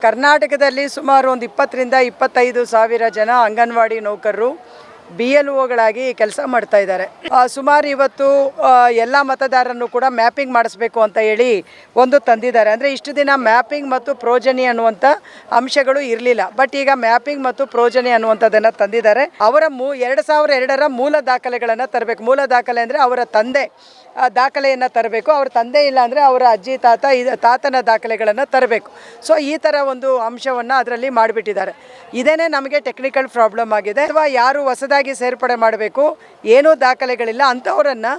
ಕರ್ನಾಟಕದಲ್ಲಿ ಸುಮಾರು ಒಂದು 20 ರಿಂದ 25 ಸಾವಿರ ಜನ ಅಂಗನವಾಡಿ ನೌಕರರು BLOಗಳಾಗಿ ಕೆಲಸ ಮಾಡ್ತಾ ಇದ್ದಾರೆ. ಸುಮಾರು ಇವತ್ತು ಎಲ್ಲ ಮತದಾರರನ್ನು ಕೂಡ ಮ್ಯಾಪಿಂಗ್ ಮಾಡಿಸಬೇಕು ಅಂತ ಹೇಳಿ ಒಂದು ತಂದಿದ್ದಾರೆ. ಅಂದರೆ ಇಷ್ಟು ದಿನ ಮ್ಯಾಪಿಂಗ್ ಮತ್ತು ಪ್ರೋಜನಿ ಅನ್ನುವಂಥ ಅಂಶಗಳು ಇರಲಿಲ್ಲ. ಬಟ್ ಈಗ ಮ್ಯಾಪಿಂಗ್ ಮತ್ತು ಪ್ರೋಜನಿ ಅನ್ನುವಂಥದ್ದನ್ನು ತಂದಿದ್ದಾರೆ. ಅವರ 2002ರ ಮೂಲ ದಾಖಲೆಗಳನ್ನು ತರಬೇಕು. ಮೂಲ ದಾಖಲೆ ಅಂದರೆ ಅವರ ತಂದೆ ದಾಖಲೆಯನ್ನು ತರಬೇಕು. ಅವ್ರ ತಂದೆ ಇಲ್ಲ ಅಂದರೆ ಅವರ ಅಜ್ಜಿ ತಾತನ ದಾಖಲೆಗಳನ್ನು ತರಬೇಕು. ಸೊ ಈ ಥರ ಒಂದು ಅಂಶವನ್ನು ಅದರಲ್ಲಿ ಮಾಡಿಬಿಟ್ಟಿದ್ದಾರೆ. ಇದೇನೇ ನಮಗೆ ಟೆಕ್ನಿಕಲ್ ಪ್ರಾಬ್ಲಮ್ ಆಗಿದೆ. ಅಥವಾ ಯಾರು ಹೊಸದಾಗಿ ಸೇರ್ಪಡೆ ಮಾಡಬೇಕು, ಏನೂ ದಾಖಲೆಗಳಿಲ್ಲ ಅಂಥವರನ್ನು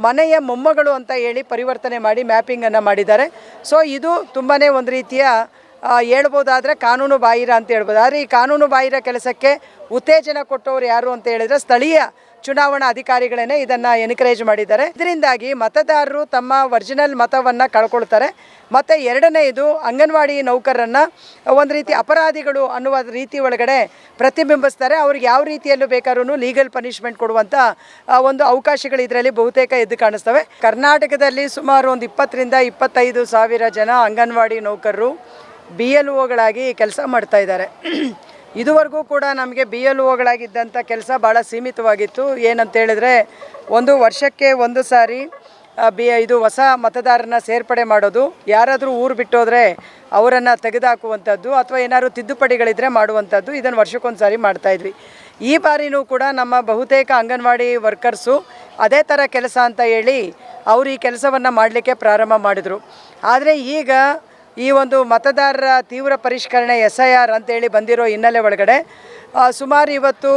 ಮನೆಯ ಮೊಮ್ಮಗಳು ಅಂತ ಹೇಳಿ ಪರಿವರ್ತನೆ ಮಾಡಿ ಮ್ಯಾಪಿಂಗನ್ನು ಮಾಡಿದ್ದಾರೆ. ಸೊ ಇದು ತುಂಬಾ ಒಂದು ರೀತಿಯ ಹೇಳ್ಬೋದಾದರೆ ಕಾನೂನು ಬಾಹಿರ ಅಂತ ಹೇಳ್ಬೋದು. ಆದರೆ ಈ ಕಾನೂನು ಬಾಹಿರ ಕೆಲಸಕ್ಕೆ ಉತ್ತೇಜನ ಕೊಟ್ಟವರು ಯಾರು ಅಂತ ಹೇಳಿದರೆ ಸ್ಥಳೀಯ ಚುನಾವಣಾ ಅಧಿಕಾರಿಗಳೇ ಇದನ್ನು ಎನ್ಕರೇಜ್ ಮಾಡಿದ್ದಾರೆ. ಇದರಿಂದಾಗಿ ಮತದಾರರು ತಮ್ಮ ಒರಿಜಿನಲ್ ಮತವನ್ನು ಕಳ್ಕೊಳ್ತಾರೆ. ಮತ್ತು ಎರಡನೇದು ಅಂಗನವಾಡಿ ನೌಕರರನ್ನು ಒಂದು ರೀತಿ ಅಪರಾಧಿಗಳು ಅನ್ನುವ ರೀತಿ ಒಳಗಡೆ ಪ್ರತಿಬಿಂಬಿಸ್ತಾರೆ. ಅವ್ರಿಗೆ ಯಾವ ರೀತಿಯಲ್ಲೂ ಬೇಕಾದ್ರೂ ಲೀಗಲ್ ಪನಿಷ್ಮೆಂಟ್ ಕೊಡುವಂಥ ಒಂದು ಅವಕಾಶಗಳು ಇದರಲ್ಲಿ ಬಹುತೇಕ ಎದ್ದು ಕಾಣಿಸ್ತವೆ. ಕರ್ನಾಟಕದಲ್ಲಿ ಸುಮಾರು ಒಂದು 20 ರಿಂದ 25 ಸಾವಿರ ಜನ ಅಂಗನವಾಡಿ ನೌಕರರು BLOಗಳಾಗಿ ಕೆಲಸ ಮಾಡ್ತಾ ಇದ್ದಾರೆ. ಇದುವರೆಗೂ ಕೂಡ ನಮಗೆ BLOಗಳಾಗಿದ್ದಂಥ ಕೆಲಸ ಭಾಳ ಸೀಮಿತವಾಗಿತ್ತು. ಏನಂತ ಹೇಳಿದ್ರೆ ಒಂದು ವರ್ಷಕ್ಕೆ ಒಂದು ಸಾರಿ ಇದು ಹೊಸ ಮತದಾರನ ಸೇರ್ಪಡೆ ಮಾಡೋದು, ಯಾರಾದರೂ ಊರು ಬಿಟ್ಟೋದ್ರೆ ಅವರನ್ನು ತೆಗೆದುಹಾಕುವಂಥದ್ದು ಅಥವಾ ಏನಾದರೂ ತಿದ್ದುಪಡಿಗಳಿದ್ರೆ ಮಾಡುವಂಥದ್ದು, ಇದನ್ನು ವರ್ಷಕ್ಕೊಂದು ಸಾರಿ ಮಾಡ್ತಾಯಿದ್ವಿ. ಈ ಬಾರಿನೂ ಕೂಡ ನಮ್ಮ ಬಹುತೇಕ ಅಂಗನವಾಡಿ ವರ್ಕರ್ಸು ಅದೇ ಥರ ಕೆಲಸ ಅಂತ ಹೇಳಿ ಅವರು ಈ ಕೆಲಸವನ್ನು ಮಾಡಲಿಕ್ಕೆ ಪ್ರಾರಂಭ ಮಾಡಿದರು. ಆದರೆ ಈಗ ಈ ಒಂದು ಮತದಾರರ ತೀವ್ರ ಪರಿಷ್ಕರಣೆ SIR ಅಂತೇಳಿ ಬಂದಿರೋ ಹಿನ್ನೆಲೆ ಒಳಗಡೆ ಸುಮಾರು ಇವತ್ತು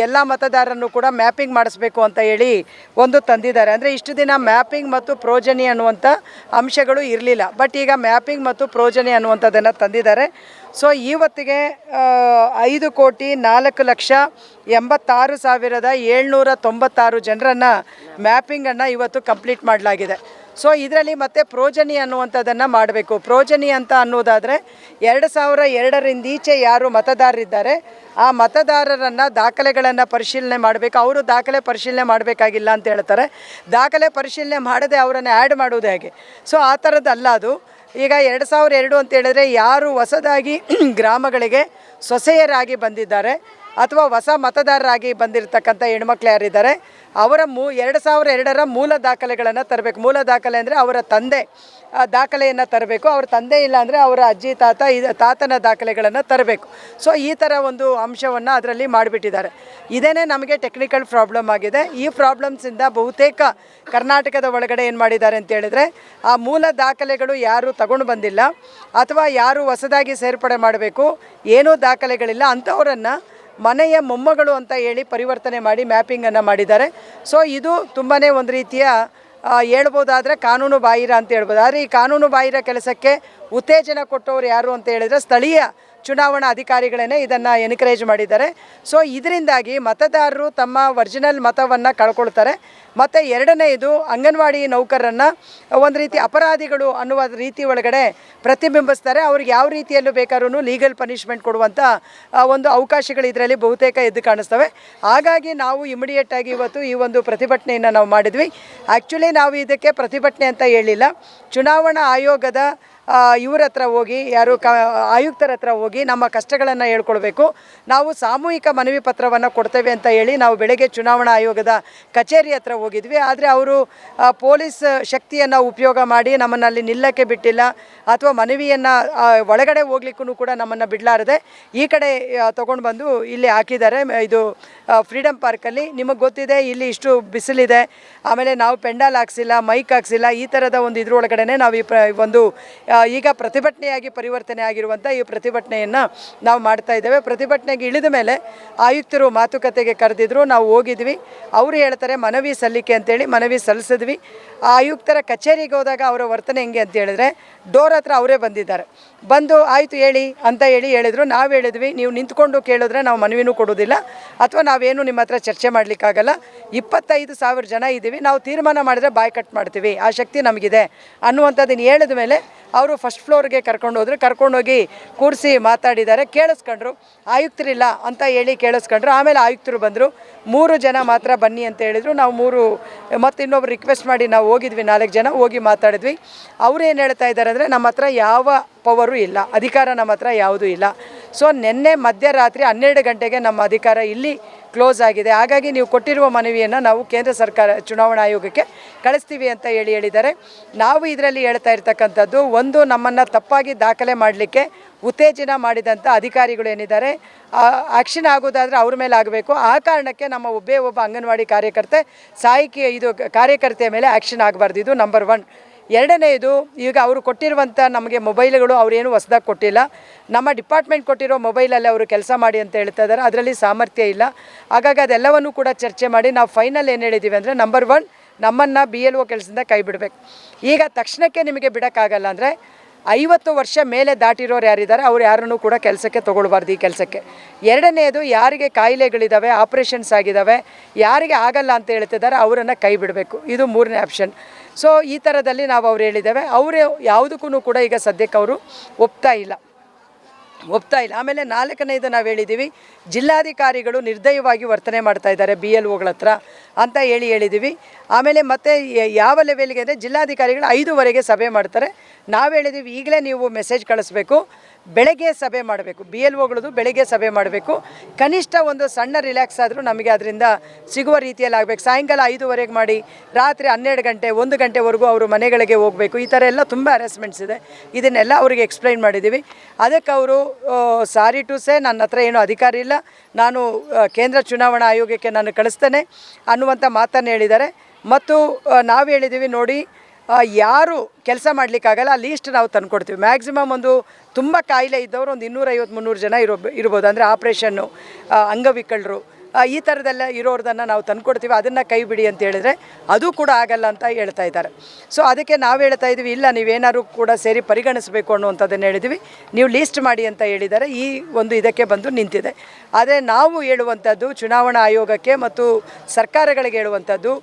ಎಲ್ಲ ಮತದಾರರನ್ನು ಕೂಡ ಮ್ಯಾಪಿಂಗ್ ಮಾಡಿಸ್ಬೇಕು ಅಂತ ಹೇಳಿ ಒಂದು ತಂದಿದ್ದಾರೆ. ಅಂದರೆ ಇಷ್ಟು ದಿನ ಮ್ಯಾಪಿಂಗ್ ಮತ್ತು ಪ್ರೋಜನಿ ಅನ್ನುವಂಥ ಅಂಶಗಳು ಇರಲಿಲ್ಲ. ಬಟ್ ಈಗ ಮ್ಯಾಪಿಂಗ್ ಮತ್ತು ಪ್ರೋಜನಿ ಅನ್ನುವಂಥದ್ದನ್ನು ತಂದಿದ್ದಾರೆ. ಸೊ ಇವತ್ತಿಗೆ 5,04,86,796 ಜನರನ್ನು ಮ್ಯಾಪಿಂಗನ್ನು ಇವತ್ತು ಕಂಪ್ಲೀಟ್ ಮಾಡಲಾಗಿದೆ. ಸೊ ಇದರಲ್ಲಿ ಮತ್ತೆ ಪ್ರೋಜನಿ ಅನ್ನುವಂಥದ್ದನ್ನು ಮಾಡಬೇಕು. ಪ್ರೋಜನಿ ಅಂತ ಅನ್ನೋದಾದರೆ 2002ರಿಂದ ಈಚೆ ಯಾರು ಮತದಾರರಿದ್ದಾರೆ ಆ ಮತದಾರರನ್ನು ದಾಖಲೆಗಳನ್ನು ಪರಿಶೀಲನೆ ಮಾಡಬೇಕು. ಅವರು ದಾಖಲೆ ಪರಿಶೀಲನೆ ಮಾಡಬೇಕಾಗಿಲ್ಲ ಅಂತ ಹೇಳ್ತಾರೆ. ದಾಖಲೆ ಪರಿಶೀಲನೆ ಮಾಡದೆ ಅವರನ್ನು ಆ್ಯಡ್ ಮಾಡೋದು ಹೇಗೆ? ಸೊ ಆ ಥರದ್ದಲ್ಲ ಅದು. ಈಗ 2002 ಅಂತ ಹೇಳಿದ್ರೆ ಯಾರು ಹೊಸದಾಗಿ ಗ್ರಾಮಗಳಿಗೆ ಸೊಸೆಯರಾಗಿ ಬಂದಿದ್ದಾರೆ ಅಥವಾ ಹೊಸ ಮತದಾರರಾಗಿ ಬಂದಿರತಕ್ಕಂಥ ಹೆಣ್ಮಕ್ಳು ಯಾರಿದ್ದಾರೆ ಅವರ 2002ರ ಮೂಲ ದಾಖಲೆಗಳನ್ನು ತರಬೇಕು. ಮೂಲ ದಾಖಲೆ ಅಂದರೆ ಅವರ ತಂದೆ ದಾಖಲೆಯನ್ನು ತರಬೇಕು. ಅವ್ರ ತಂದೆ ಇಲ್ಲ ಅಂದರೆ ಅವರ ಅಜ್ಜಿ ತಾತನ ದಾಖಲೆಗಳನ್ನು ತರಬೇಕು. ಸೊ ಈ ಥರ ಒಂದು ಅಂಶವನ್ನು ಅದರಲ್ಲಿ ಮಾಡಿಬಿಟ್ಟಿದ್ದಾರೆ. ಇದೇನೇ ನಮಗೆ ಟೆಕ್ನಿಕಲ್ ಪ್ರಾಬ್ಲಮ್ ಆಗಿದೆ. ಈ ಪ್ರಾಬ್ಲಮ್ಸಿಂದ ಬಹುತೇಕ ಕರ್ನಾಟಕದ ಒಳಗಡೆ ಏನು ಮಾಡಿದ್ದಾರೆ ಅಂತ ಹೇಳಿದರೆ ಆ ಮೂಲ ದಾಖಲೆಗಳು ಯಾರು ತಗೊಂಡು ಬಂದಿಲ್ಲ ಅಥವಾ ಯಾರು ಹೊಸದಾಗಿ ಸೇರ್ಪಡೆ ಮಾಡಬೇಕು, ಏನೂ ದಾಖಲೆಗಳಿಲ್ಲ ಅಂಥವರನ್ನು ಮನೆಯ ಮೊಮ್ಮಗಳು ಅಂತ ಹೇಳಿ ಪರಿವರ್ತನೆ ಮಾಡಿ ಮ್ಯಾಪಿಂಗನ್ನು ಮಾಡಿದ್ದಾರೆ. ಸೊ ಇದು ತುಂಬಾ ಒಂದು ರೀತಿಯ ಹೇಳ್ಬೋದಾದರೆ ಕಾನೂನು ಬಾಹಿರ ಅಂತ ಹೇಳ್ಬೋದು. ಆದರೆ ಈ ಕಾನೂನು ಬಾಹಿರ ಕೆಲಸಕ್ಕೆ ಉತ್ತೇಜನ ಕೊಟ್ಟವರು ಯಾರು ಅಂತ ಹೇಳಿದರೆ ಸ್ಥಳೀಯ ಚುನಾವಣಾ ಅಧಿಕಾರಿಗಳೇ ಇದನ್ನು ಎನ್ಕರೇಜ್ ಮಾಡಿದ್ದಾರೆ. ಸೊ ಇದರಿಂದಾಗಿ ಮತದಾರರು ತಮ್ಮ ಒರಿಜಿನಲ್ ಮತವನ್ನು ಕಳ್ಕೊಳ್ತಾರೆ. ಮತ್ತು ಎರಡನೇದು ಅಂಗನವಾಡಿ ನೌಕರರನ್ನು ಒಂದು ರೀತಿ ಅಪರಾಧಿಗಳು ಅನ್ನುವ ರೀತಿ ಒಳಗಡೆ ಪ್ರತಿಬಿಂಬಿಸ್ತಾರೆ. ಅವ್ರಿಗೆ ಯಾವ ರೀತಿಯಲ್ಲೂ ಬೇಕಾದ್ರೂ ಲೀಗಲ್ ಪನಿಷ್ಮೆಂಟ್ ಕೊಡುವಂಥ ಒಂದು ಅವಕಾಶಗಳು ಇದರಲ್ಲಿ ಬಹುತೇಕ ಎದ್ದು ಕಾಣಿಸ್ತವೆ. ಹಾಗಾಗಿ ನಾವು ಇಮಿಡಿಯೇಟಾಗಿ ಇವತ್ತು ಈ ಒಂದು ಪ್ರತಿಭಟನೆಯನ್ನು ನಾವು ಮಾಡಿದ್ವಿ. ಆ್ಯಕ್ಚುಲಿ ನಾವು ಇದಕ್ಕೆ ಪ್ರತಿಭಟನೆ ಅಂತ ಹೇಳಿಲ್ಲ. ಚುನಾವಣಾ ಆಯೋಗದ ಇವ್ರ ಹತ್ರ ಹೋಗಿ ಆಯುಕ್ತರ ಹತ್ರ ಹೋಗಿ ನಮ್ಮ ಕಷ್ಟಗಳನ್ನು ಹೇಳ್ಕೊಳ್ಬೇಕು. ನಾವು ಸಾಮೂಹಿಕ ಮನವಿ ಪತ್ರವನ್ನು ಕೊಡ್ತೇವೆ ಅಂತ ಹೇಳಿ ನಾವು ಬೆಳಗ್ಗೆ ಚುನಾವಣಾ ಆಯೋಗದ ಕಚೇರಿ ಹತ್ರ ಹೋಗಿದ್ವಿ. ಆದರೆ ಅವರು ಪೊಲೀಸ್ ಶಕ್ತಿಯನ್ನು ಉಪಯೋಗ ಮಾಡಿ ನಮ್ಮನ್ನಲ್ಲಿ ನಿಲ್ಲಕ್ಕೆ ಬಿಟ್ಟಿಲ್ಲ ಅಥವಾ ಮನವಿಯನ್ನು ಒಳಗಡೆ ಹೋಗ್ಲಿಕ್ಕೂ ಕೂಡ ನಮ್ಮನ್ನು ಬಿಡಲಾರದೆ ಈ ಕಡೆ ತೊಗೊಂಡು ಬಂದು ಇಲ್ಲಿ ಹಾಕಿದ್ದಾರೆ. ಇದು ಫ್ರೀಡಮ್ ಪಾರ್ಕಲ್ಲಿ ನಿಮಗೆ ಗೊತ್ತಿದೆ ಇಲ್ಲಿ ಇಷ್ಟು ಬಿಸಿಲಿದೆ, ಆಮೇಲೆ ನಾವು ಪೆಂಡಾಲ್ ಹಾಕ್ಸಿಲ್ಲ, ಮೈಕ್ ಹಾಕ್ಸಿಲ್ಲ, ಈ ಥರದ ಒಂದು ಇದ್ರೊಳಗಡೆ ನಾವು ಒಂದು ಈಗ ಪ್ರತಿಭಟನೆಯಾಗಿ ಪರಿವರ್ತನೆ ಆಗಿರುವಂಥ ಈ ಪ್ರತಿಭಟನೆಯನ್ನು ನಾವು ಮಾಡ್ತಾ ಇದ್ದೇವೆ. ಪ್ರತಿಭಟನೆಗೆ ಇಳಿದ ಮೇಲೆ ಆಯುಕ್ತರು ಮಾತುಕತೆಗೆ ಕರೆದಿದ್ರು, ನಾವು ಹೋಗಿದ್ವಿ. ಅವರು ಹೇಳ್ತಾರೆ ಮನವಿ ಸಲ್ಲಿಕೆ ಅಂತೇಳಿ ಮನವಿ ಸಲ್ಲಿಸಿದ್ವಿ. ಆ ಆಯುಕ್ತರ ಕಚೇರಿಗೆ ಹೋದಾಗ ಅವರ ವರ್ತನೆ ಹೆಂಗೆ ಅಂತ ಹೇಳಿದ್ರೆ ಡೋರ್ ಹತ್ರ ಅವರೇ ಬಂದಿದ್ದಾರೆ. ಬಂದು ಆಯಿತು ಹೇಳಿ ಅಂತ ಹೇಳಿದರು. ನಾವು ಹೇಳಿದ್ವಿ ನೀವು ನಿಂತ್ಕೊಂಡು ಕೇಳಿದ್ರೆ ನಾವು ಮನವಿನೂ ಕೊಡೋದಿಲ್ಲ ಅಥವಾ ನಾವೇನು ನಿಮ್ಮ ಹತ್ರ ಚರ್ಚೆ ಮಾಡಲಿಕ್ಕಾಗಲ್ಲ. 25,000 ಜನ ಇದ್ದೀವಿ, ನಾವು ತೀರ್ಮಾನ ಮಾಡಿದ್ರೆ ಬಾಯ್ ಕಟ್ ಮಾಡ್ತೀವಿ, ಆ ಶಕ್ತಿ ನಮಗಿದೆ ಅನ್ನುವಂಥದ್ದನ್ನು ಹೇಳಿದ ಮೇಲೆ ಅವರು ಅವರು ಫಸ್ಟ್ ಫ್ಲೋರ್ಗೆ ಕರ್ಕೊಂಡೋಗಿ ಕೂರಿಸಿ ಮಾತಾಡಿದ್ದಾರೆ, ಕೇಳಿಸ್ಕೊಂಡ್ರು. ಆಯುಕ್ತರಿಲ್ಲ ಅಂತ ಹೇಳಿ ಕೇಳಿಸ್ಕೊಂಡ್ರು. ಆಮೇಲೆ ಆಯುಕ್ತರು ಬಂದರು, 3 ಜನ ಮಾತ್ರ ಬನ್ನಿ ಅಂತ ಹೇಳಿದರು. ನಾವು 3 ಮತ್ತು ಇನ್ನೊಬ್ರು ರಿಕ್ವೆಸ್ಟ್ ಮಾಡಿ ನಾವು ಹೋಗಿದ್ವಿ, 4 ಜನ ಹೋಗಿ ಮಾತಾಡಿದ್ವಿ. ಅವ್ರು ಏನು ಹೇಳ್ತಾ ಇದ್ದಾರೆ ಅಂದರೆ, ನಮ್ಮ ಹತ್ರ ಯಾವ ಪವರು ಇಲ್ಲ, ಅಧಿಕಾರ ನಮ್ಮ ಹತ್ರ ಯಾವುದೂ ಇಲ್ಲ. ಸೊ ನಿನ್ನೆ ಮಧ್ಯರಾತ್ರಿ 12 ಗಂಟೆಗೆ ನಮ್ಮ ಅಧಿಕಾರ ಇಲ್ಲಿ ಕ್ಲೋಸ್ ಆಗಿದೆ. ಹಾಗಾಗಿ ನೀವು ಕೊಟ್ಟಿರುವ ಮನವಿಯನ್ನು ನಾವು ಕೇಂದ್ರ ಸರ್ಕಾರ ಚುನಾವಣಾ ಆಯೋಗಕ್ಕೆ ಕಳಿಸ್ತೀವಿ ಅಂತ ಹೇಳಿದ್ದಾರೆ. ನಾವು ಇದರಲ್ಲಿ ಹೇಳ್ತಾ ಇರ್ತಕ್ಕಂಥದ್ದು, ಒಂದು, ನಮ್ಮನ್ನು ತಪ್ಪಾಗಿ ದಾಖಲೆ ಮಾಡಲಿಕ್ಕೆ ಉತ್ತೇಜನ ಮಾಡಿದಂಥ ಅಧಿಕಾರಿಗಳು ಏನಿದ್ದಾರೆ, ಆ್ಯಕ್ಷನ್ ಆಗೋದಾದರೆ ಅವ್ರ ಮೇಲೆ ಆಗಬೇಕು. ಆ ಕಾರಣಕ್ಕೆ ನಮ್ಮ ಒಬ್ಬ ಅಂಗನವಾಡಿ ಕಾರ್ಯಕರ್ತೆಯ ಮೇಲೆ ಆ್ಯಕ್ಷನ್ ಆಗಬಾರ್ದು. ಇದು ನಂಬರ್ 1. ಎರಡನೇದು, ಈಗ ಅವರು ಕೊಟ್ಟಿರುವಂಥ ನಮಗೆ ಮೊಬೈಲ್ಗಳು ಅವರೇನು ಹೊಸದಾಗಿ ಕೊಟ್ಟಿಲ್ಲ. ನಮ್ಮ ಡಿಪಾರ್ಟ್ಮೆಂಟ್ ಕೊಟ್ಟಿರೋ ಮೊಬೈಲಲ್ಲಿ ಅವರು ಕೆಲಸ ಮಾಡಿ ಅಂತ ಹೇಳ್ತಾ ಇದ್ದಾರೆ. ಅದರಲ್ಲಿ ಸಾಮರ್ಥ್ಯ ಇಲ್ಲ. ಹಾಗಾಗಿ ಅದೆಲ್ಲವನ್ನೂ ಕೂಡ ಚರ್ಚೆ ಮಾಡಿ ನಾವು ಫೈನಲ್ ಏನು ಹೇಳಿದ್ದೀವಿ ಅಂದರೆ, ನಂಬರ್ 1, ನಮ್ಮನ್ನು BLO ಕೆಲಸದಿಂದ ಕೈ ಬಿಡಬೇಕು. ಈಗ ತಕ್ಷಣಕ್ಕೆ ನಿಮಗೆ ಬಿಡೋಕ್ಕಾಗಲ್ಲ ಅಂದರೆ 50 ವರ್ಷ ಮೇಲೆ ದಾಟಿರೋರು ಯಾರಿದ್ದಾರೆ ಅವ್ರು ಯಾರನ್ನೂ ಕೂಡ ಕೆಲಸಕ್ಕೆ ತೊಗೊಳ್ಬಾರ್ದು ಈ ಕೆಲಸಕ್ಕೆ. ಎರಡನೇದು, ಯಾರಿಗೆ ಕಾಯಿಲೆಗಳಿದ್ದಾವೆ, ಆಪ್ರೇಷನ್ಸ್ ಆಗಿದ್ದಾವೆ, ಯಾರಿಗೆ ಆಗಲ್ಲ ಅಂತ ಹೇಳ್ತಿದ್ದಾರೆ ಅವರನ್ನು ಕೈ ಬಿಡಬೇಕು. ಇದು 3ನೇ ಆಪ್ಷನ್. ಸೊ ಈ ಥರದಲ್ಲಿ ನಾವು ಅವ್ರು ಹೇಳಿದ್ದೇವೆ. ಅವರು ಯಾವುದಕ್ಕೂ ಕೂಡ ಈಗ ಸದ್ಯಕ್ಕೆ ಅವರು ಒಪ್ತಾ ಇಲ್ಲ. ಆಮೇಲೆ 4ನೇದು ನಾವು ಹೇಳಿದ್ದೀವಿ, ಜಿಲ್ಲಾಧಿಕಾರಿಗಳು ನಿರ್ದಯವಾಗಿ ವರ್ತನೆ ಮಾಡ್ತಾ ಇದ್ದಾರೆ BLOಗಳ ಹತ್ರ ಅಂತ ಹೇಳಿದ್ದೀವಿ. ಆಮೇಲೆ ಮತ್ತೆ ಯಾವ ಲೆವೆಲ್ಗೆ ಅಂದರೆ, ಜಿಲ್ಲಾಧಿಕಾರಿಗಳು 5:15 ಸಭೆ ಮಾಡ್ತಾರೆ. ನಾವು ಹೇಳಿದ್ದೀವಿ, ಈಗಲೇ ನೀವು ಮೆಸೇಜ್ ಕಳಿಸ್ಬೇಕು, ಬೆಳಗ್ಗೆ ಸಭೆ ಮಾಡಬೇಕು, BLOಗಳದ್ದು ಬೆಳಗ್ಗೆ ಸಭೆ ಮಾಡಬೇಕು. ಕನಿಷ್ಠ ಒಂದು ಸಣ್ಣ ರಿಲ್ಯಾಕ್ಸ್ ಆದರೂ ನಮಗೆ ಅದರಿಂದ ಸಿಗುವ ರೀತಿಯಲ್ಲಿ ಆಗಬೇಕು. ಸಾಯಂಕಾಲ 5:15 ಮಾಡಿ ರಾತ್ರಿ 12 ಗಂಟೆ 1 ಗಂಟೆವರೆಗೂ ಅವರು ಮನೆಗಳಿಗೆ ಹೋಗಬೇಕು. ಈ ಥರ ಎಲ್ಲ ತುಂಬ ಹ್ಯಾರೆಸ್ಮೆಂಟ್ಸ್ ಇದೆ. ಇದನ್ನೆಲ್ಲ ಅವರಿಗೆ ಎಕ್ಸ್ಪ್ಲೈನ್ ಮಾಡಿದ್ದೀವಿ. ಅದಕ್ಕೆ ಅವರು ಸಾರಿ ಟು ಸೇ, ನನ್ನ ಹತ್ರ ಏನೂ ಅಧಿಕಾರ ಇಲ್ಲ, ನಾನು ಕೇಂದ್ರ ಚುನಾವಣಾ ಆಯೋಗಕ್ಕೆ ನಾನು ಕಳಿಸ್ತೇನೆ ಅನ್ನುವಂಥ ಮಾತನ್ನು ಹೇಳಿದ್ದಾರೆ. ಮತ್ತು ನಾವು ಹೇಳಿದ್ದೀವಿ, ನೋಡಿ, ಯಾರು ಕೆಲಸ ಮಾಡಲಿಕ್ಕಾಗಲ್ಲ ಆ ಲೀಸ್ಟ್ ನಾವು ತಂದುಕೊಡ್ತೀವಿ. ಮ್ಯಾಕ್ಸಿಮಮ್ ಒಂದು ತುಂಬ ಕಾಯಿಲೆ ಇದ್ದವರು ಒಂದು 250-300 ಜನ ಇರ್ಬೋದು. ಅಂದರೆ ಆಪ್ರೇಷನ್ನು, ಅಂಗವಿಕಲರು, ಈ ಥರದೆಲ್ಲ ಇರೋರ್ದನ್ನು ನಾವು ತಂದುಕೊಡ್ತೀವಿ, ಅದನ್ನು ಕೈ ಬಿಡಿ ಅಂತ ಹೇಳಿದರೆ ಅದು ಕೂಡ ಆಗಲ್ಲ ಅಂತ ಹೇಳ್ತಾ ಇದ್ದಾರೆ. ಸೊ ಅದಕ್ಕೆ ನಾವು ಹೇಳ್ತಾ ಇದ್ದೀವಿ, ಇಲ್ಲ, ನೀವೇನಾದ್ರು ಕೂಡ ಸೇರಿ ಪರಿಗಣಿಸಬೇಕು ಅನ್ನುವಂಥದ್ದನ್ನು ಹೇಳಿದ್ವಿ. ನೀವು ಲೀಸ್ಟ್ ಮಾಡಿ ಅಂತ ಹೇಳಿದ್ದಾರೆ. ಈ ಒಂದು ಇದಕ್ಕೆ ಬಂದು ನಿಂತಿದೆ. ಆದರೆ ನಾವು ಹೇಳುವಂಥದ್ದು ಚುನಾವಣಾ ಆಯೋಗಕ್ಕೆ ಮತ್ತು ಸರ್ಕಾರಗಳಿಗೆ ಹೇಳುವಂಥದ್ದು,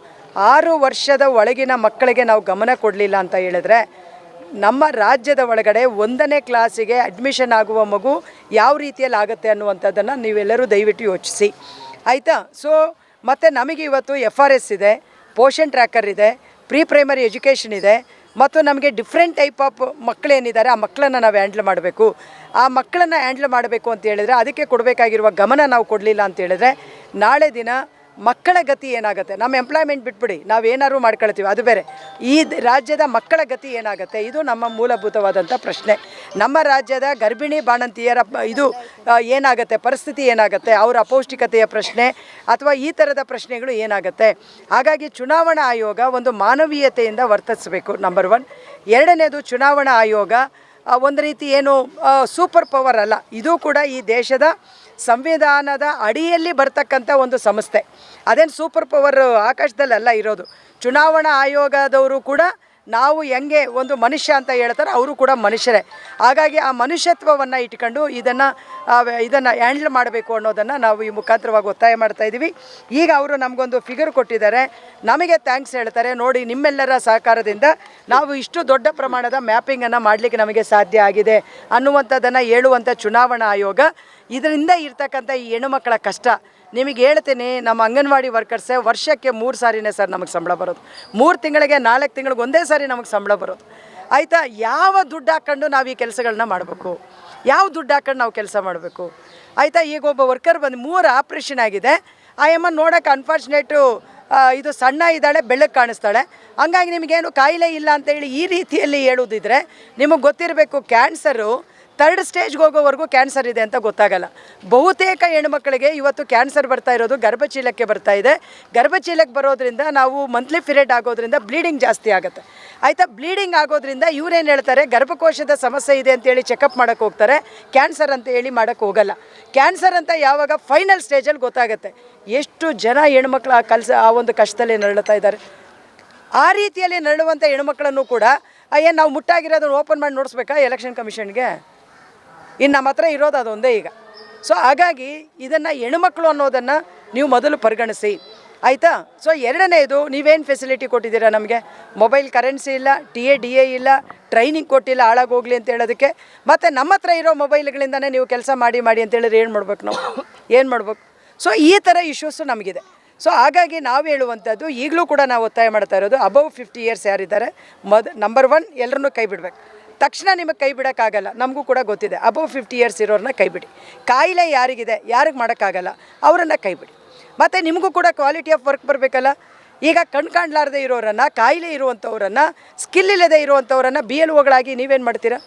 6 ವರ್ಷದ ಒಳಗಿನ ಮಕ್ಕಳಿಗೆ ನಾವು ಗಮನ ಕೊಡಲಿಲ್ಲ ಅಂತ ಹೇಳಿದ್ರೆ, ನಮ್ಮ ರಾಜ್ಯದ ಒಳಗಡೆ 1ನೇ ಕ್ಲಾಸಿಗೆ ಅಡ್ಮಿಷನ್ ಆಗುವ ಮಗು ಯಾವ ರೀತಿಯಲ್ಲಿ ಆಗುತ್ತೆ ಅನ್ನುವಂಥದ್ದನ್ನು ನೀವೆಲ್ಲರೂ ದಯವಿಟ್ಟು ಯೋಚಿಸಿ, ಆಯಿತಾ? ಸೊ ಮತ್ತು ನಮಗೆ ಇವತ್ತು FRS ಇದೆ, ಪೋಷನ್ ಟ್ರ್ಯಾಕರ್ ಇದೆ, ಪ್ರೀ ಪ್ರೈಮರಿ ಎಜುಕೇಷನ್ ಇದೆ, ಮತ್ತು ನಮಗೆ ಡಿಫ್ರೆಂಟ್ ಟೈಪ್ ಆಫ್ ಮಕ್ಕಳೇನಿದ್ದಾರೆ ಆ ಮಕ್ಕಳನ್ನು ನಾವು ಹ್ಯಾಂಡ್ಲ್ ಮಾಡಬೇಕು. ಆ ಮಕ್ಕಳನ್ನು ಹ್ಯಾಂಡ್ಲ್ ಮಾಡಬೇಕು ಅಂತ ಹೇಳಿದರೆ ಅದಕ್ಕೆ ಕೊಡಬೇಕಾಗಿರುವ ಗಮನ ನಾವು ಕೊಡಲಿಲ್ಲ ಅಂತ ಹೇಳಿದ್ರೆ, ನಾಳೆ ದಿನ ಮಕ್ಕಳ ಗತಿ ಏನಾಗುತ್ತೆ? ನಮ್ಮ ಎಂಪ್ಲಾಯ್ಮೆಂಟ್ ಬಿಟ್ಬಿಡಿ, ನಾವೇನಾದ್ರು ಮಾಡ್ಕೊಳ್ತೀವಿ, ಅದು ಬೇರೆ. ಈ ರಾಜ್ಯದ ಮಕ್ಕಳ ಗತಿ ಏನಾಗುತ್ತೆ? ಇದು ನಮ್ಮ ಮೂಲಭೂತವಾದಂಥ ಪ್ರಶ್ನೆ. ನಮ್ಮ ರಾಜ್ಯದ ಗರ್ಭಿಣಿ ಬಾಣಂತಿಯರ ಇದು ಏನಾಗುತ್ತೆ, ಪರಿಸ್ಥಿತಿ ಏನಾಗುತ್ತೆ, ಅವರ ಅಪೌಷ್ಟಿಕತೆಯ ಪ್ರಶ್ನೆ ಅಥವಾ ಈ ಥರದ ಪ್ರಶ್ನೆಗಳು ಏನಾಗುತ್ತೆ? ಹಾಗಾಗಿ ಚುನಾವಣಾ ಆಯೋಗ ಒಂದು ಮಾನವೀಯತೆಯಿಂದ ವರ್ತಿಸಬೇಕು, ನಂಬರ್ 1. ಎರಡನೇದು, ಚುನಾವಣಾ ಆಯೋಗ ಒಂದು ರೀತಿ ಏನು ಸೂಪರ್ ಪವರ್ ಅಲ್ಲ, ಇದು ಕೂಡ ಈ ದೇಶದ ಸಂವಿಧಾನದ ಅಡಿಯಲ್ಲಿ ಬರ್ತಕ್ಕಂಥ ಒಂದು ಸಂಸ್ಥೆ. ಅದೇನು ಸೂಪರ್ ಪವರ್ ಆಕಾಶದಲ್ಲೆಲ್ಲ ಇರೋದು. ಚುನಾವಣಾ ಆಯೋಗದವರು ಕೂಡ ನಾವು ಹೆಂಗೆ ಒಂದು ಮನುಷ್ಯ ಅಂತ ಹೇಳ್ತಾರೆ, ಅವರು ಕೂಡ ಮನುಷ್ಯರೇ. ಹಾಗಾಗಿ ಆ ಮನುಷ್ಯತ್ವವನ್ನು ಇಟ್ಕೊಂಡು ಇದನ್ನು ಹ್ಯಾಂಡಲ್ ಮಾಡಬೇಕು ಅನ್ನೋದನ್ನು ನಾವು ಈ ಮುಖಾಂತರವಾಗಿ ಒತ್ತಾಯ ಮಾಡ್ತಾ ಇದ್ದೀವಿ. ಈಗ ಅವರು ನಮಗೊಂದು ಫಿಗರ್ ಕೊಟ್ಟಿದ್ದಾರೆ, ನಮಗೆ ಥ್ಯಾಂಕ್ಸ್ ಹೇಳ್ತಾರೆ. ನೋಡಿ, ನಿಮ್ಮೆಲ್ಲರ ಸಹಕಾರದಿಂದ ನಾವು ಇಷ್ಟು ದೊಡ್ಡ ಪ್ರಮಾಣದ ಮ್ಯಾಪಿಂಗನ್ನು ಮಾಡಲಿಕ್ಕೆ ನಮಗೆ ಸಾಧ್ಯ ಆಗಿದೆ ಅನ್ನುವಂಥದ್ದನ್ನು ಹೇಳುವಂಥ ಚುನಾವಣಾ ಆಯೋಗ. ಇದರಿಂದ ಇರ್ತಕ್ಕಂಥ ಈ ಹೆಣ್ಣುಮಕ್ಕಳ ಕಷ್ಟ ನಿಮಗೆ ಹೇಳ್ತೀನಿ. ನಮ್ಮ ಅಂಗನವಾಡಿ ವರ್ಕರ್ಸೇ ವರ್ಷಕ್ಕೆ 3 ಸಾರಿನೇ ಸರ್ ನಮಗೆ ಸಂಬಳ ಬರೋದು. 3 ತಿಂಗಳಿಗೆ 4 ತಿಂಗಳಿಗೆ ಒಂದೇ ಸಾರಿ ನಮಗೆ ಸಂಬಳ ಬರೋದು, ಆಯಿತಾ? ಯಾವ ದುಡ್ಡು ಹಾಕ್ಕೊಂಡು ನಾವು ಈ ಕೆಲಸಗಳನ್ನ ಮಾಡಬೇಕು? ಯಾವ ದುಡ್ಡು ಹಾಕ್ಕೊಂಡು ನಾವು ಕೆಲಸ ಮಾಡಬೇಕು, ಆಯಿತಾ? ಈಗ ಒಬ್ಬ ವರ್ಕರ್ ಬಂದು 3 ಆಪ್ರೇಷನ್ ಆಗಿದೆ. ಆ ಎಮ್ಮ ನೋಡೋಕೆ ಅನ್ಫಾರ್ಚುನೇಟು ಇದು ಸಣ್ಣ ಇದ್ದಾಳೆ, ಬೆಳ್ಳಗೆ ಕಾಣಿಸ್ತಾಳೆ, ಹಂಗಾಗಿ ನಿಮಗೇನು ಕಾಯಿಲೆ ಇಲ್ಲ ಅಂತೇಳಿ ಈ ರೀತಿಯಲ್ಲಿ ಹೇಳೋದಿದ್ರೆ, ನಿಮಗೆ ಗೊತ್ತಿರಬೇಕು, ಕ್ಯಾನ್ಸರು 3rd ಸ್ಟೇಜ್ಗೆ ಹೋಗೋವರೆಗೂ ಕ್ಯಾನ್ಸರ್ ಇದೆ ಅಂತ ಗೊತ್ತಾಗಲ್ಲ. ಬಹುತೇಕ ಹೆಣ್ಮಕ್ಳಿಗೆ ಇವತ್ತು ಕ್ಯಾನ್ಸರ್ ಬರ್ತಾ ಇರೋದು ಗರ್ಭಚೀಲಕ್ಕೆ ಬರ್ತಾ ಇದೆ. ಗರ್ಭಚೀಲಕ್ಕೆ ಬರೋದ್ರಿಂದ ನಾವು ಮಂತ್ಲಿ ಪೀರಿಯಡ್ ಆಗೋದ್ರಿಂದ ಬ್ಲೀಡಿಂಗ್ ಜಾಸ್ತಿ ಆಗುತ್ತೆ, ಆಯಿತಾ? ಬ್ಲೀಡಿಂಗ್ ಆಗೋದ್ರಿಂದ ಇವ್ರೇನು ಹೇಳ್ತಾರೆ, ಗರ್ಭಕೋಶದ ಸಮಸ್ಯೆ ಇದೆ ಅಂತೇಳಿ ಚೆಕಪ್ ಮಾಡೋಕ್ಕೆ ಹೋಗ್ತಾರೆ, ಕ್ಯಾನ್ಸರ್ ಅಂತ ಹೇಳಿ ಮಾಡೋಕ್ಕೆ ಹೋಗಲ್ಲ. ಕ್ಯಾನ್ಸರ್ ಅಂತ ಯಾವಾಗ ಫೈನಲ್ ಸ್ಟೇಜಲ್ಲಿ ಗೊತ್ತಾಗುತ್ತೆ. ಎಷ್ಟು ಜನ ಹೆಣ್ಮಕ್ಳು ಆ ಒಂದು ಕಷ್ಟದಲ್ಲಿ ನರಳುತ್ತಾ ಇದ್ದಾರೆ. ಆ ರೀತಿಯಲ್ಲಿ ನರಳುವಂಥ ಹೆಣ್ಮಕ್ಳನ್ನು ಕೂಡ ಏನು ನಾವು ಮುಟ್ಟಾಗಿರೋದನ್ನು ಓಪನ್ ಮಾಡಿ ನೋಡಿಸ್ಬೇಕಾ ಎಲೆಕ್ಷನ್ ಕಮಿಷನ್ಗೆ? ಇನ್ನು ನಮ್ಮ ಹತ್ರ ಇರೋದು ಅದೊಂದೇ ಈಗ. ಸೊ ಹಾಗಾಗಿ ಇದನ್ನು ಹೆಣ್ಮಕ್ಳು ಅನ್ನೋದನ್ನು ನೀವು ಮೊದಲು ಪರಿಗಣಿಸಿ. ಆಯಿತಾ. ಸೊ ಎರಡನೇದು, ನೀವೇನು ಫೆಸಿಲಿಟಿ ಕೊಟ್ಟಿದ್ದೀರಾ ನಮಗೆ? ಮೊಬೈಲ್ ಕರೆನ್ಸಿ ಇಲ್ಲ, DA ಇಲ್ಲ, ಟ್ರೈನಿಂಗ್ ಕೊಟ್ಟಿಲ್ಲ ಹಾಳಾಗೋಗ್ಲಿ ಅಂತ ಹೇಳೋದಕ್ಕೆ. ಮತ್ತು ನಮ್ಮ ಹತ್ರ ಇರೋ ಮೊಬೈಲ್ಗಳಿಂದನೇ ನೀವು ಕೆಲಸ ಮಾಡಿ ಅಂತ ಹೇಳಿದ್ರೆ ಏನು ಮಾಡ್ಬೇಕು ನಾವು? ಏನು ಮಾಡ್ಬೇಕು? ಸೊ ಈ ಥರ ಇಶ್ಯೂಸು ನಮಗಿದೆ. ಸೊ ಹಾಗಾಗಿ ನಾವು ಹೇಳುವಂಥದ್ದು, ಈಗಲೂ ಕೂಡ ನಾವು ಒತ್ತಾಯ ಮಾಡ್ತಾ ಇರೋದು, ಅಬವ್ 50 ಇಯರ್ಸ್ ಯಾರಿದ್ದಾರೆ ನಂಬರ್ 1 ಎಲ್ಲರನ್ನೂ ಕೈ ಬಿಡಬೇಕು. ತಕ್ಷಣ ನಿಮಗೆ ಕೈ ಬಿಡೋಕ್ಕಾಗಲ್ಲ, ನಮಗೂ ಕೂಡ ಗೊತ್ತಿದೆ. ಅಬವ್ 50 ಇಯರ್ಸ್ ಇರೋರನ್ನ ಕೈ ಬಿಡಿ. ಕಾಯಿಲೆ ಯಾರಿಗಿದೆ, ಯಾರಿಗೆ ಮಾಡೋಕ್ಕಾಗಲ್ಲ, ಅವರನ್ನು ಕೈ ಬಿಡಿ. ಮತ್ತು ನಿಮಗೂ ಕೂಡ ಕ್ವಾಲಿಟಿ ಆಫ್ ವರ್ಕ್ ಬರಬೇಕಲ್ಲ. ಈಗ ಕಾಣಲಾರದೆ ಇರೋರನ್ನು, ಕಾಯಿಲೆ ಇರುವಂಥವ್ರನ್ನು, ಸ್ಕಿಲ್ ಇಲ್ಲದೆ ಇರುವಂಥವ್ರನ್ನು BLOಗಳಾಗಿ ನೀವೇನು ಮಾಡ್ತೀರಾ?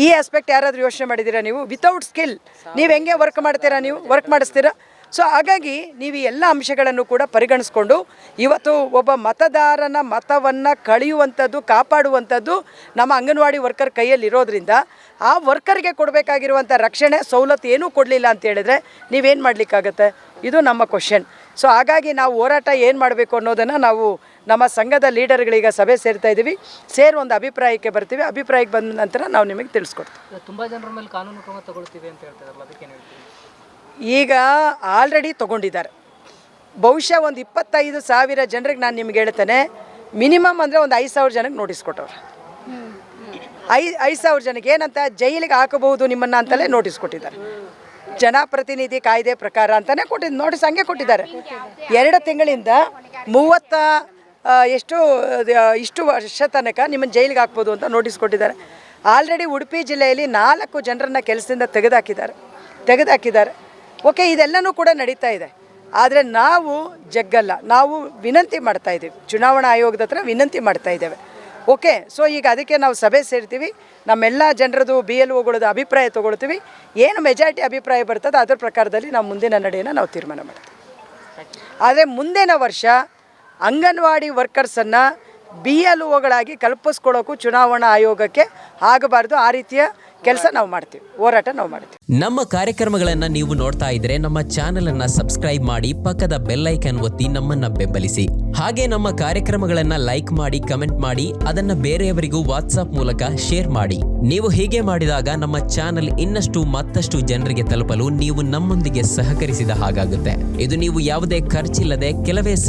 ಈ ಆಸ್ಪೆಕ್ಟ್ ಯಾರಾದರೂ ಯೋಚನೆ ಮಾಡಿದ್ದೀರಾ ನೀವು? ವಿತೌಟ್ ಸ್ಕಿಲ್ ನೀವು ಹೆಂಗೆ ವರ್ಕ್ ಮಾಡ್ತೀರಾ? ನೀವು ವರ್ಕ್ ಮಾಡಿಸ್ತೀರಾ? ಸೊ ಹಾಗಾಗಿ ನೀವು ಈ ಎಲ್ಲ ಅಂಶಗಳನ್ನು ಕೂಡ ಪರಿಗಣಿಸ್ಕೊಂಡು ಇವತ್ತು ಒಬ್ಬ ಮತದಾರನ ಮತವನ್ನು ಕಳೆಯುವಂಥದ್ದು, ಕಾಪಾಡುವಂಥದ್ದು ನಮ್ಮ ಅಂಗನವಾಡಿ ವರ್ಕರ್ ಕೈಯಲ್ಲಿ ಇರೋದ್ರಿಂದ ಆ ವರ್ಕರ್ಗೆ ಕೊಡಬೇಕಾಗಿರುವಂಥ ರಕ್ಷಣೆ ಸವಲತ್ತು ಏನೂ ಕೊಡಲಿಲ್ಲ ಅಂತ ಹೇಳಿದ್ರೆ ನೀವೇನು ಮಾಡಲಿಕ್ಕಾಗತ್ತೆ? ಇದು ನಮ್ಮ ಕ್ವಶನ್. ಸೊ ಹಾಗಾಗಿ ನಾವು ಹೋರಾಟ ಏನು ಮಾಡಬೇಕು ಅನ್ನೋದನ್ನು ನಾವು ನಮ್ಮ ಸಂಘದ ಲೀಡರ್ಗಳೀಗ ಸಭೆ ಸೇರ್ತಾ ಇದ್ದೀವಿ. ಒಂದು ಅಭಿಪ್ರಾಯಕ್ಕೆ ಬರ್ತೀವಿ. ಅಭಿಪ್ರಾಯಕ್ಕೆ ಬಂದ ನಂತರ ನಾವು ನಿಮಗೆ ತಿಳಿಸ್ಕೊಡ್ತೀವಿ. ತುಂಬ ಜನರ ಮೇಲೆ ಕಾನೂನು ಕ್ರಮ ತಗೊಳ್ತೀವಿ ಅಂತ ಹೇಳ್ತಾರಲ್ಲ, ಅದಕ್ಕೆ ಹೇಳ್ತೀವಿ. ಈಗ ಆಲ್ರೆಡಿ ತೊಗೊಂಡಿದ್ದಾರೆ. ಬಹುಶಃ ಒಂದು 25,000 ಜನರಿಗೆ ನಾನು ನಿಮ್ಗೆ ಹೇಳ್ತೇನೆ, ಮಿನಿಮಮ್ ಅಂದರೆ ಒಂದು 5,000 ಜನಕ್ಕೆ ನೋಟಿಸ್ ಕೊಟ್ಟವ್ರು. 5,000 ಜನಕ್ಕೆ ಏನಂತ, ಜೈಲಿಗೆ ಹಾಕಬಹುದು ನಿಮ್ಮನ್ನು ಅಂತಲೇ ನೋಟಿಸ್ ಕೊಟ್ಟಿದ್ದಾರೆ. ಜನಪ್ರತಿನಿಧಿ ಕಾಯ್ದೆ ಪ್ರಕಾರ ಅಂತಲೇ ಕೊಟ್ಟಿದ್ದು ನೋಟಿಸ್, ಹಂಗೆ ಕೊಟ್ಟಿದ್ದಾರೆ. 2 ತಿಂಗಳಿಂದ 30 ಇಷ್ಟು ವರ್ಷ ತನಕ ನಿಮ್ಮನ್ನು ಜೈಲಿಗೆ ಹಾಕ್ಬೋದು ಅಂತ ನೋಟಿಸ್ ಕೊಟ್ಟಿದ್ದಾರೆ. ಆಲ್ರೆಡಿ ಉಡುಪಿ ಜಿಲ್ಲೆಯಲ್ಲಿ 4 ಜನರನ್ನು ಕೆಲಸದಿಂದ ತೆಗೆದುಹಾಕಿದ್ದಾರೆ. ಓಕೆ, ಇದೆಲ್ಲನೂ ಕೂಡ ನಡೀತಾ ಇದೆ. ಆದರೆ ನಾವು ಜಗ್ಗಲ್ಲ, ನಾವು ವಿನಂತಿ ಮಾಡ್ತಾಯಿದ್ದೀವಿ, ಚುನಾವಣಾ ಆಯೋಗದ ಹತ್ರ ವಿನಂತಿ ಮಾಡ್ತಾಯಿದ್ದೇವೆ. ಓಕೆ, ಸೊ ಈಗ ಅದಕ್ಕೆ ನಾವು ಸಭೆ ಸೇರ್ತೀವಿ. ನಮ್ಮೆಲ್ಲ ಜನರದು BLOಗಳದ್ದು ಅಭಿಪ್ರಾಯ ತೊಗೊಳ್ತೀವಿ. ಏನು ಮೆಜಾರಿಟಿ ಅಭಿಪ್ರಾಯ ಬರ್ತದೆ ಅದರ ಪ್ರಕಾರದಲ್ಲಿ ನಾವು ಮುಂದಿನ ನಡೆಯನ್ನು ನಾವು ತೀರ್ಮಾನ ಮಾಡ್ತೀವಿ. ಆದರೆ ಮುಂದಿನ ವರ್ಷ ಅಂಗನವಾಡಿ ವರ್ಕರ್ಸನ್ನು BLOಗಳಾಗಿ ಕಲ್ಪಿಸ್ಕೊಳ್ಳೋಕ್ಕೂ ಚುನಾವಣಾ ಆಯೋಗಕ್ಕೆ ಆಗಬಾರ್ದು. ಆ ರೀತಿಯ ಕೆಲಸ ನಾವು ಮಾಡ್ತೀವಿ, ಹೋರಾಟ ನಾವು ಮಾಡ್ತೀವಿ. ನಮ್ಮ ಕಾರ್ಯಕ್ರಮಗಳನ್ನು ನೀವು ನೋಡ್ತಾ ಇದ್ರೆ ನಮ್ಮ ಚಾನೆಲ್ ಅನ್ನ ಸಬ್ಸ್ಕ್ರೈಬ್ ಮಾಡಿ, ಪಕ್ಕದ ಬೆಲ್ ಐಕಾನ್ ಒತ್ತಿ ನಮ್ಮನ್ನ ಬೆಂಬಲಿಸಿ. ಹಾಗೆ ನಮ್ಮ ಕಾರ್ಯಕ್ರಮಗಳನ್ನ ಲೈಕ್ ಮಾಡಿ, ಕಮೆಂಟ್ ಮಾಡಿ, ಅದನ್ನ ಬೇರೆಯವರಿಗೂ ವಾಟ್ಸ್ಆಪ್ ಮೂಲಕ ಶೇರ್ ಮಾಡಿ. ನೀವು ಹೀಗೆ ಮಾಡಿದಾಗ ನಮ್ಮ ಚಾನೆಲ್ ಇನ್ನಷ್ಟು ಮತ್ತಷ್ಟು ಜನರಿಗೆ ತಲುಪಲು ನೀವು ನಮ್ಮೊಂದಿಗೆ ಸಹಕರಿಸಿದ ಹಾಗಾಗುತ್ತೆ. ಇದು ನೀವು ಯಾವುದೇ ಖರ್ಚಿಲ್ಲದೆ ಕೆಲವೇ